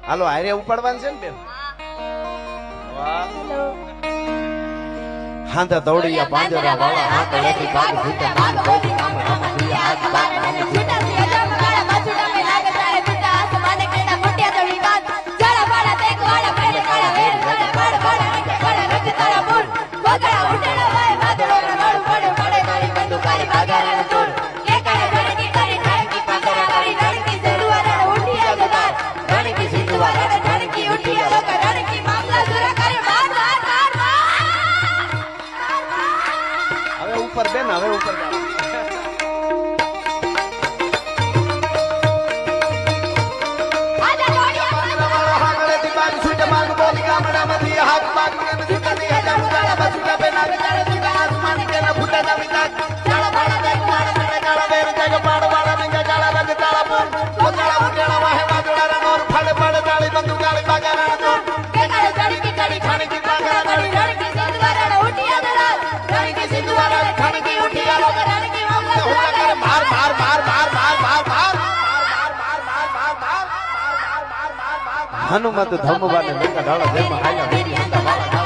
હાલો હારે ઉપાડવાનું છે ને બેન વાહ હાંધા દોડિયા પાંજરા વાળા હાથ લેતી ભાગ ભૂતા નામ બોલી કામ રામ દિયા હાથ બાગ નામ છૂટા સે અજામ ગાળા બાજુડા મે લાગે તારે પિતા આસમાને કડા મોટિયા દોડી વાત જળા વાળા દેખ વાળા પેરે કાળા વેર જળા વાળ વાળા આંખે વાળા રંગ તારા બોલ ગોગળા ઉઠેડા વાય વાદળો રણોડ પડે પડે તારી બંદૂકારી ભાગારણ તોડ કે કાળે રણકી કરી ઢાળકી પાંદરા કરી રણકી સિંધુઆ રણ ઉઠિયા જગાર રણકી સિંધુઆ રણ રણકી ઉઠિયા લોક રણકી મામલા સુરા કરે માર માર માર હવે ઉપર બેન હવે ઉપર જાઓ આજા દોડિયા વાળા હાગળે થી બાગ છૂટ માગ બોલી ગામડામાંથી હાથ બાગ ને છૂટા ની હજાર ઉડાડા બસુડા બે નાગ ચાલે છૂટા આસમાન કે ન ફૂટા જાવી તાક ચાળા ભાડા દેખ મારા મને કાળા વેર જગ પાડ વાળા ને કાળા રંગ તાળા બોલ કોતળા ઉડેલા વાહે વાદળા રનોર ફળ ફળ તાળી બંદુ ગાળી બાગારા તો કે કાળે ચડી ચડી ખાણી કી બાગારા તાળી રણકી સિંધુઆ રણ ઉઠિયા દલાલ રણકી સિંધુઆ રણ ખાણી ઉઠિયા લોક રણકી મામલા સુરા કરે માર માર માર માર માર માર માર હનુમત ધમવાને લંકા ડાળા જેમ હાયા વેરી હંડા વાળા